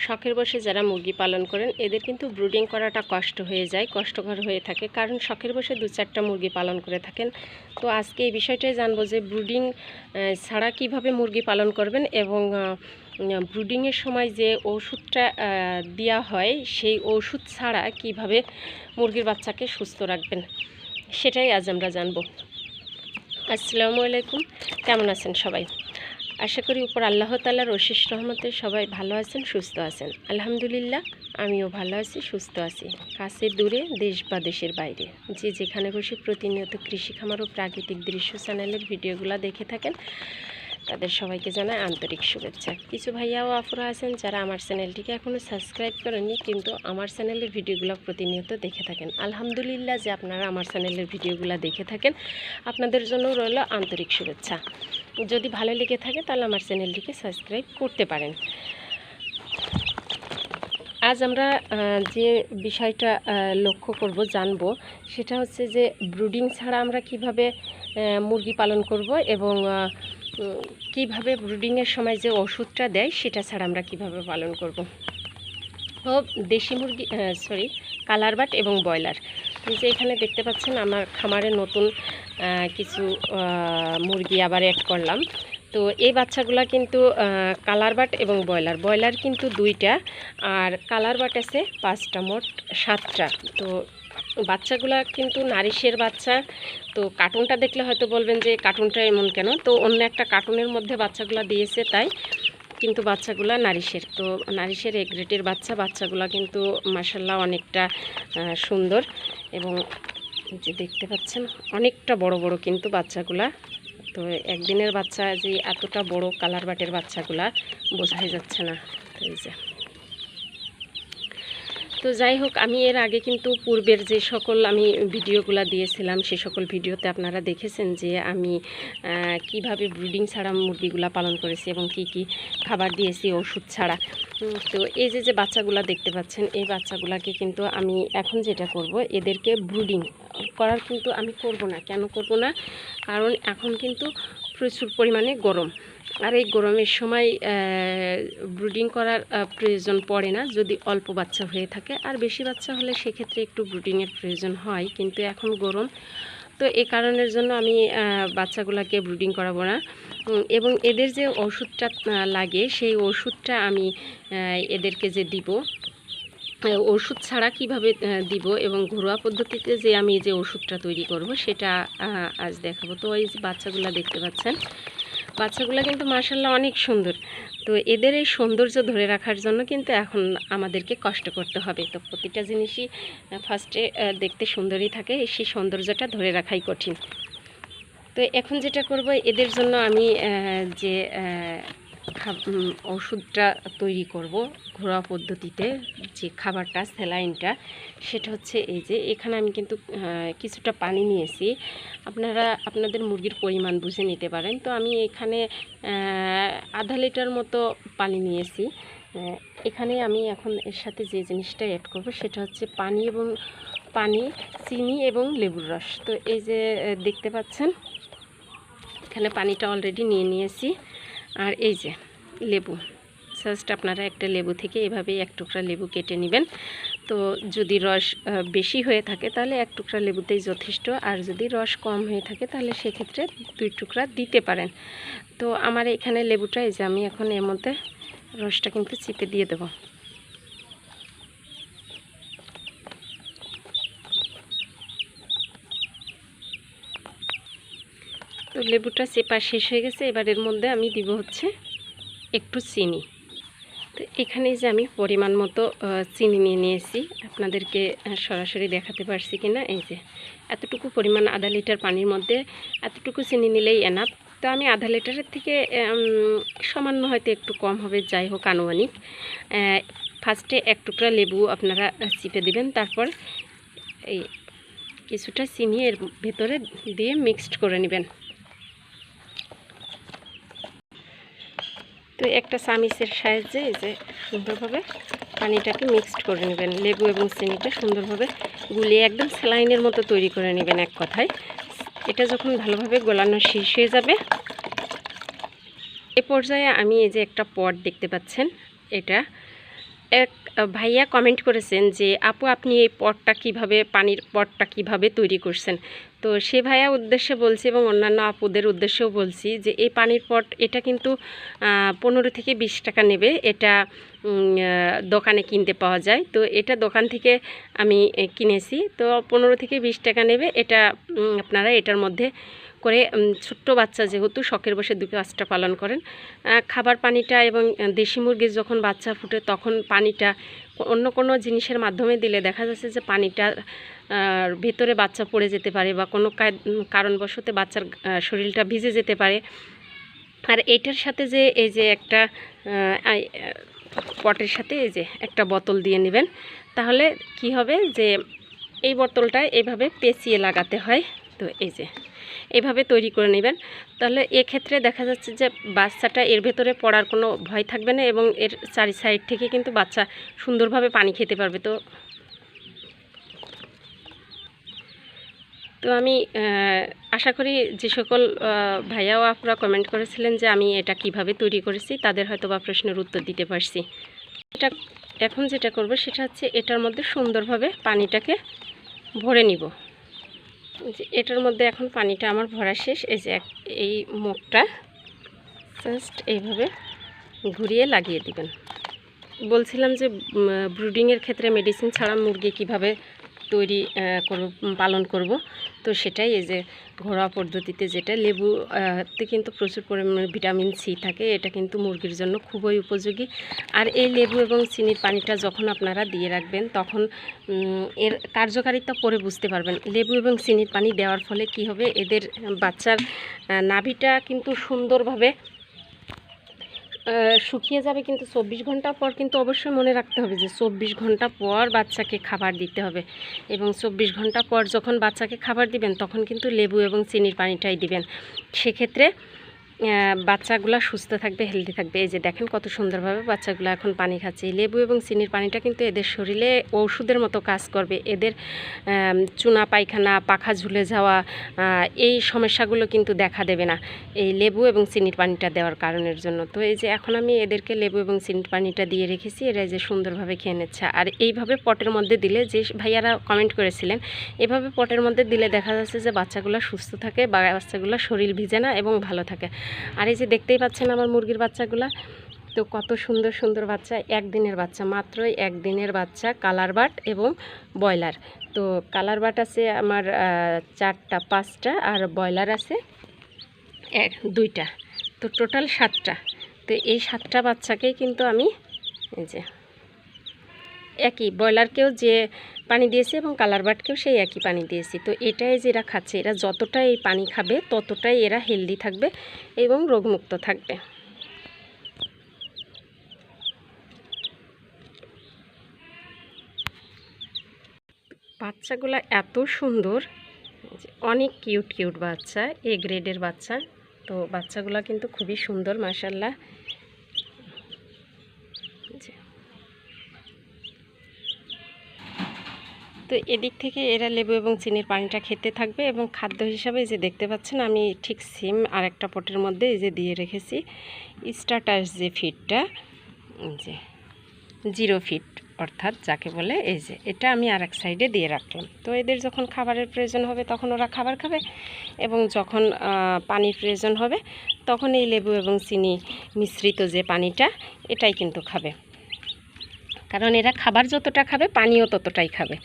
শখের বশে যারা মুরগি পালন করেন এদের কিন্তু ব্রুডিং করাটা কষ্ট হয়ে যায়, কষ্টকর হয়ে থাকে, কারণ শখের বশে 2-4টা মুরগি পালন করে থাকেন। তো আজকে এই বিষয়টাই জানবো যে ব্রুডিং ছাড়া কিভাবে মুরগি পালন করবেন এবং ব্রুডিংয়ের সময় যে ওষুধটা দেওয়া হয় সেই ওষুধ ছাড়া কিভাবে মুরগির বাচ্চাকে সুস্থ রাখবেন সেটাই আজ আমরা জানবো। আসসালামু আলাইকুম, কেমন আছেন সবাই? আশা করি উপর আল্লাহ তাআলার অশেষ রহমতে সবাই ভালো আছেন, সুস্থ আছেন। আলহামদুলিল্লাহ আমিও ভালো আছি, সুস্থ আছি। কাছে দূরে, দেশ বা দেশের বাইরে যে যেখানে বসে প্রতিনিয়ত কৃষি খামার ও প্রাকৃতিক দৃশ্য চ্যানেলের ভিডিওগুলো দেখে থাকেন তাদের সবাইকে জানাই আন্তরিক শুভেচ্ছা। কিছু ভাইয়া ও আপুরা আছেন যারা আমার চ্যানেলটিকে এখনও সাবস্ক্রাইব করেননি কিন্তু আমার চ্যানেলের ভিডিওগুলো প্রতিনিয়ত দেখে থাকেন। আলহামদুলিল্লাহ যে আপনারা আমার চ্যানেলের ভিডিওগুলো দেখে থাকেন, আপনাদের জন্য রইল আন্তরিক শুভেচ্ছা। যদি ভালো লেগে থাকে তাহলে আমার চ্যানেলটিকে সাবস্ক্রাইব করতে পারেন। আজ আমরা যে বিষয়টা লক্ষ্য করব, জানবো, সেটা হচ্ছে যে ব্রুডিং ছাড়া আমরা কিভাবে মুরগি পালন করব এবং কিভাবে ব্রুডিংয়ের সময় যে ওষুধটা দেয় সেটা ছাড়া আমরা কিভাবে পালন করব। ও দেশি মুরগি কালার বাট এবং ব্রয়লার, যে এখানে দেখতে পাচ্ছেন আমার খামারে নতুন কিছু মুরগি আবার অ্যাড করলাম। তো এই বাচ্চাগুলা কিন্তু কালার বাট এবং ব্রয়লার কিন্তু 2টা আর কালার বাট আছে 5টা, মোট 7টা। তো বাচ্চাগুলা কিন্তু নারিশের বাচ্চা। তো কার্টুনটা দেখলে হয়তো বলবেন যে কার্টুনটা এমন কেন, তো অন্য একটা কার্টুনের মধ্যে বাচ্চাগুলা দিয়েছে তাই, কিন্তু বাচ্চাগুলা নারিশের। তো নারিশের এ গ্রেডের বাচ্চাগুলা কিন্তু মাশাআল্লাহ অনেকটা সুন্দর এবং যে দেখতে পাচ্ছেন অনেকটা বড় বড় কিন্তু বাচ্চাগুলা। তো একদিনের বাচ্চা যে এতটা বড় কালার বাটের বাচ্চাগুলা বোঝাই যাচ্ছে না। এই যে, তো যাই হোক, আমি এর আগে কিন্তু পূর্বের যে সকল আমি ভিডিওগুলো দিয়েছিলাম সে সকল ভিডিওতে আপনারা দেখেছেন যে আমি কিভাবে ব্রিডিং ছাড়া মুরগিগুলা পালন করেছি এবং কি কি খাবার দিয়েছি ওষুধ ছাড়া। তো এই যে বাচ্চাগুলা দেখতে পাচ্ছেন, এই বাচ্চাগুলাকে কিন্তু আমি এখন যেটা করব, এদেরকে ব্রুডিং করার কিন্তু আমি করব না। কেন করব না? কারণ এখন কিন্তু প্রচুর পরিমাণে গরম, আর এই গরমের সময় ব্রুডিং করার প্রয়োজন পড়ে না যদি অল্প বাচ্চা হয়ে থাকে। আর বেশি বাচ্চা হলে সেক্ষেত্রে একটু ব্রুডিংয়ের প্রয়োজন হয়, কিন্তু এখন গরম, তো এই কারণের জন্য আমি বাচ্চাগুলোকে ব্রুডিং করাবো না। এবং এদের যে ওষুধটা লাগে সেই ওষুধটা আমি এদেরকে যে দিব, ওষুধ ছাড়া কিভাবে দিব এবং ঘরোয়া পদ্ধতিতে যে আমি যে ওষুধটা তৈরি করব সেটা আজ দেখাবো। তো এই যে বাচ্চাগুলো দেখতে পাচ্ছেন, বাচ্চাগুলো কিন্তু মাশাআল্লাহ অনেক সুন্দর। তো এদের এই সৌন্দর্য ধরে রাখার জন্য কিন্তু এখন আমাদেরকে কষ্ট করতে হবে। তো প্রতিটা জিনিসই ফার্স্টে দেখতে সুন্দরই থাকে, সেই সৌন্দর্যটা ধরে রাখাই কঠিন। তো এখন যেটা করব, এদের জন্য আমি যে ওষুধটা তৈরি করব ঘরোয়া পদ্ধতিতে, যে খাবারটা স্যালাইনটা, সেটা হচ্ছে এই যে এখানে আমি কিন্তু কিছুটা পানি নিয়েছি। আপনারা আপনাদের মুরগির পরিমাণ বুঝে নিতে পারেন। তো আমি এখানে আধা লিটার মতো পানি নিয়েছি। এখানে আমি এখন এর সাথে যে জিনিসটা অ্যাড করব সেটা হচ্ছে পানি, চিনি এবং লেবুর রস। তো এই যে দেখতে পাচ্ছেন এখানে পানিটা অলরেডি নিয়েছি। আর এই যে লেবু, জাস্ট আপনারা একটা লেবু থেকে এভাবেই 1 টুকরা লেবু কেটে নেবেন। তো যদি রস বেশি হয়ে থাকে তাহলে 1 টুকরা লেবুতেই যথেষ্ট, আর যদি রস কম হয়ে থাকে তাহলে সেক্ষেত্রে 2 টুকরা দিতে পারেন। তো আমার এখানে লেবুটা, এই যে আমি এখন এর মধ্যে রসটা কিন্তু চিপে দিয়ে দেব। তো লেবুটা চেপা শেষ হয়ে গেছে, এবার এর মধ্যে আমি দিব হচ্ছে একটু চিনি। তো এখানে যে আমি পরিমাণ মতো চিনি নিয়েছি, আপনাদেরকে সরাসরি দেখাতে পারছি কিনা, এই যে এতটুকু পরিমাণ, আধা লিটার পানির মধ্যে এতটুকু চিনি নিলেই এনাফ। তো আমি আধা লিটারের থেকে সামান্য হয়তো একটু কম হবে, যাই হোক আনুমানিক। ফার্স্টে 1 টুকরা লেবু আপনারা চিপে দিবেন, তারপর এই কিছুটা চিনি এর ভেতরে দিয়ে মিক্সড করে নেবেন। তো একটা চামিচের সাহায্যে এই যে সুন্দরভাবে পানিটাকে মিক্সড করে নেবেন, লেবু এবং চিনিটা সুন্দরভাবে গুলিয়ে একদম স্যালাইনের মতো তৈরি করে নেবেন এক কথায়। এটা যখন ভালোভাবে গলানো শেষ হয়ে যাবে, এ পর্যায়ে আমি এই যে একটা পট দেখতে পাচ্ছেন, এটা এক ভাইয়া কমেন্ট করেছেন যে আপু আপনি এই পটটা কিভাবে, পানির পটটা কিভাবে তৈরি করছেন। তো সে ভাইয়া উদ্দেশ্যে বলছি এবং অন্যান্য আপুদের উদ্দেশ্যেও বলছি যে এই পানির পট এটা কিন্তু 15 থেকে 20 টাকা নেবে। এটা দোকানে কিনতে পাওয়া যায়। তো এটা দোকান থেকে আমি কিনেছি। তো 15 থেকে 20 টাকা নেবে। এটা আপনারা এটার মধ্যে করে ছোট্ট বাচ্চা যেহেতু শখের বসে 2-5টা পালন করেন, খাবার পানিটা এবং দেশি মুরগির যখন বাচ্চা ফুটে তখন পানিটা অন্য কোনো জিনিসের মাধ্যমে দিলে দেখা যাচ্ছে যে পানিটা ভেতরে বাচ্চা পড়ে যেতে পারে বা কোনো কারণবশত বাচ্চার শরীরটা ভিজে যেতে পারে। আর এইটার সাথে যে এই যে একটা পটের সাথে এই যে একটা বোতল দিয়ে নেবেন, তাহলে কি হবে যে এই বোতলটা এইভাবে পেঁচিয়ে লাগাতে হয়। তো এই যে এইভাবে তৈরি করে নেবেন, তাহলে এক্ষেত্রে দেখা যাচ্ছে যে বাচ্চাটা এর ভেতরে পড়ার কোনো ভয় থাকবে না এবং এর চারি সাইড থেকে কিন্তু বাচ্চা সুন্দরভাবে পানি খেতে পারবে। তো আমি আশা করি যে সকল ভাইয়াও আপনারা কমেন্ট করেছিলেন যে আমি এটা কিভাবে তৈরি করেছি তাদের হয়তো বা প্রশ্নের উত্তর দিতে পারছি। এটা এখন যেটা করব সেটা হচ্ছে এটার মধ্যে সুন্দরভাবে পানিটাকে ভরে নিব। যে এটার মধ্যে এখন পানিটা আমার ভরা শেষ। এই যে এই মুখটা জাস্ট এইভাবে ঘুরিয়ে লাগিয়ে দিবেন। বলছিলাম যে ব্রুডিংয়ের ক্ষেত্রে মেডিসিন ছাড়া মুরগি কিভাবে তৈরি পালন করব। তো সেটাই এই যে ঘরোয়া পদ্ধতিতে যেটা লেবুতে কিন্তু প্রচুর পরিমাণে ভিটামিন সি থাকে। এটা কিন্তু মুরগির জন্য খুবই উপযোগী। আর এই লেবু এবং চিনির পানিটা যখন আপনারা দিয়ে রাখবেন তখন এর কার্যকারিতা পরে বুঝতে পারবেন। লেবু এবং চিনির পানি দেওয়ার ফলে কি হবে, এদের বাচ্চার নাভিটা কিন্তু সুন্দরভাবে শুকিয়ে যাবে। কিন্তু 24 ঘন্টা পর কিন্তু অবশ্যই মনে রাখতে হবে যে 24 ঘন্টা পর বাচ্চাকে খাবার দিতে হবে এবং 24 ঘন্টা পর যখন বাচ্চাকে খাবার দিবেন তখন কিন্তু লেবু এবং চিনির পানিটাই দিবেন। সেক্ষেত্রে বাচ্চাগুলো সুস্থ থাকবে, হেলদি থাকবে। এই যে দেখেন কত সুন্দরভাবে বাচ্চাগুলো এখন পানি খাচ্ছে। লেবু এবং চিনির পানিটা কিন্তু এদের শরীরে ওষুধের মতো কাজ করবে। এদের চুনা পায়খানা, পাখা ঝুলে যাওয়া এই সমস্যাগুলো কিন্তু দেখা দেবে না এই লেবু এবং চিনির পানিটা দেওয়ার কারণের জন্য। তো এই যে এখন আমি এদেরকে লেবু এবং চিনির পানিটা দিয়ে রেখেছি, এরা যে সুন্দরভাবে খেয়ে নিচ্ছে। আর এইভাবে পটের মধ্যে দিলে, যে ভাইয়ারা কমেন্ট করেছিলেন, এভাবে পটের মধ্যে দিলে দেখা যাচ্ছে যে বাচ্চাগুলো সুস্থ থাকে বা বাচ্চাগুলো শরীর ভিজে না এবং ভালো থাকে। আর এই যে দেখতেই পাচ্ছেন আমার মুরগির বাচ্চাগুলা, তো কত সুন্দর সুন্দর বাচ্চা, একদিনের বাচ্চা, মাত্রই একদিনের বাচ্চা, কালার বাট এবং ব্রয়লার। তো কালার বাট আছে আমার 4টা 5টা আর ব্রয়লার আছে 2টা, তো টোটাল 7টা। তো এই 7টা বাচ্চাকেই কিন্তু আমি এই যে একই ব্রয়লারকেও যে পানি দিয়েছি এবং কালার বাটকেও সেই একই পানি দিয়েছি। তো এটাই যে এরা খাচ্ছে, এরা যতটা এই পানি খাবে ততটাই এরা হেলদি থাকবে এবং রোগমুক্ত থাকবে। বাচ্চাগুলো এত সুন্দর, অনেক কিউট কিউট বাচ্চা, এ গ্রেডের বাচ্চা। তো বাচ্চাগুলো কিন্তু খুবই সুন্দর মাশাআল্লাহ। তো এদিক থেকে এরা লেবু এবং চিনির পানিটা খেতে থাকবে এবং খাদ্য হিসাবে যে দেখতে পাচ্ছেন আমি ঠিক সেম আরেকটা পটের মধ্যে এই যে দিয়ে রেখেছি স্টার্টাস যে ফিডটা, যে 0 ফিড অর্থাৎ যাকে বলে, এই যে এটা আমি আরেক সাইডে দিয়ে রাখলাম। তো এদের যখন খাবারের প্রয়োজন হবে তখন ওরা খাবার খাবে এবং যখন পানির প্রয়োজন হবে তখন এই লেবু এবং চিনি মিশ্রিত যে পানিটা এটাই কিন্তু খাবে, কারণ এরা খাবার যতটা খাবে পানিও ততটাই খাবে।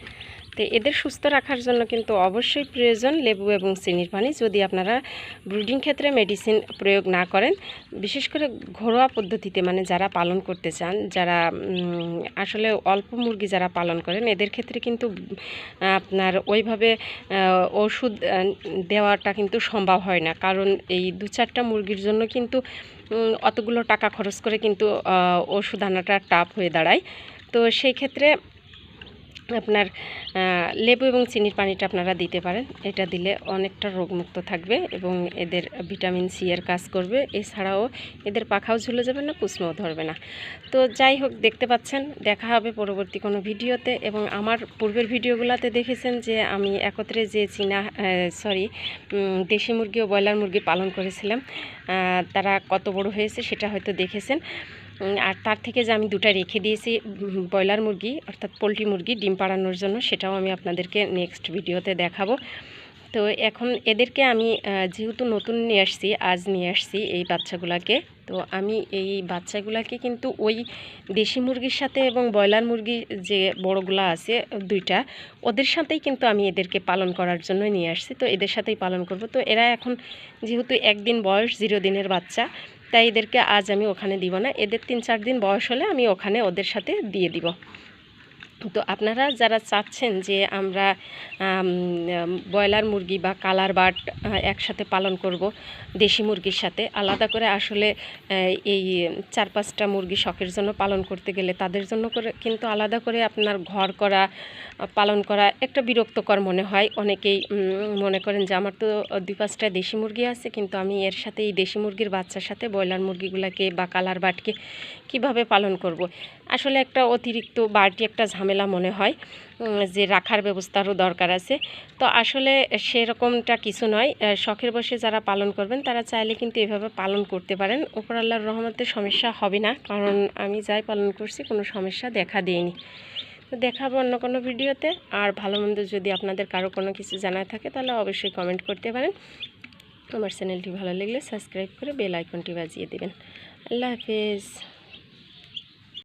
তো এদের সুস্থ রাখার জন্য কিন্তু অবশ্যই প্রয়োজন লেবু এবং চিনির পানি। যদি আপনারা ব্রিডিং ক্ষেত্রে মেডিসিন প্রয়োগ না করেন, বিশেষ করে ঘরোয়া পদ্ধতিতে, মানে যারা পালন করতে চান, যারা আসলে অল্প মুরগি যারা পালন করেন, এদের ক্ষেত্রে কিন্তু আপনার ওইভাবে ওষুধ দেওয়াটা কিন্তু সম্ভব হয় না, কারণ এই 2-4টা মুরগির জন্য কিন্তু অতগুলো টাকা খরচ করে কিন্তু ওষুধ আনাটা টাফ হয়ে দাঁড়ায়। তো সেই ক্ষেত্রে আপনার লেবু এবং চিনির পানিটা আপনারা দিতে পারেন। এটা দিলে অনেকটা রোগমুক্ত থাকবে এবং এদের ভিটামিন সি এর কাজ করবে। এছাড়াও এদের পাখাও ঝুলে যাবে না, কুচমোও ধরবে না। তো যাই হোক, দেখতে পাচ্ছেন, দেখা হবে পরবর্তী কোনো ভিডিওতে। এবং আমার পূর্বের ভিডিওগুলোতে দেখেছেন যে আমি একত্রে যে দেশি মুরগি ও ব্রয়লার মুরগি পালন করেছিলাম, তারা কত বড় হয়েছে সেটা হয়তো দেখেছেন। আর তার থেকে যে আমি দুটা রেখে দিয়েছি ব্রয়লার মুরগি অর্থাৎ পোলট্রি মুরগি ডিম পাড়ানোর জন্য, সেটাও আমি আপনাদেরকে নেক্সট ভিডিওতে দেখাবো। তো এখন এদেরকে আমি যেহেতু নতুন নিয়ে আসছি, আজ নিয়ে আসছি এই বাচ্চাগুলোকে, তো আমি এই বাচ্চাগুলোকে কিন্তু ওই দেশি মুরগির সাথে এবং ব্রয়লার মুরগি যে বড়গুলো আছে দুইটা, ওদের সাথেই কিন্তু আমি এদেরকে পালন করার জন্য নিয়ে আসছি। তো এদের সাথেই পালন করব। তো এরা এখন যেহেতু 1 দিন বয়স, 0 দিনের বাচ্চা, তাই এদেরকে আজ আমি ওখানে দিব না। এদের 3-4 দিন বয়স হলে আমি ওখানে ওদের সাথে দিয়ে দিব। তো আপনারা যারা চাচ্ছেন যে আমরা ব্রয়লার মুরগি বা কালার বার্ড একসাথে পালন করব দেশি মুরগির সাথে, আলাদা করে আসলে এই 4-5টা মুরগি শখের জন্য পালন করতে গেলে তাদের জন্য করে কিন্তু আলাদা করে আপনার ঘর করা পালন করা একটা বিরক্তকর মনে হয়। অনেকেই মনে করেন যে আমার তো 2-5টা দেশি মুরগি আছে, কিন্তু আমি এর সাথে এই দেশি মুরগির বাচ্চার সাথে ব্রয়লার মুরগিগুলোকে বা কালার বার্ডকে কিভাবে পালন করব। আসলে একটা অতিরিক্ত বাড়তি একটা ঝামেলা মনে হয়, যে রাখার ব্যবস্থারও দরকার আছে। তো আসলে সেরকমটা কিছু নয়। শখের বসে যারা পালন করবেন তারা চাইলে কিন্তু এভাবে পালন করতে পারেন। উপর আল্লাহর রহমতে সমস্যা হবে না, কারণ আমি যাই পালন করছি কোনো সমস্যা দেখা দেয়নি। তো দেখাবো অন্য কোনো ভিডিওতে। আর ভালো মন্দ যদি আপনাদের কারো কোনো কিছু জানার থাকে তাহলে অবশ্যই কমেন্ট করতে পারেন। আমার চ্যানেলটি ভালো লাগলে সাবস্ক্রাইব করে বেল আইকনটি বাজিয়ে দেবেন। আল্লাহ হাফেজ।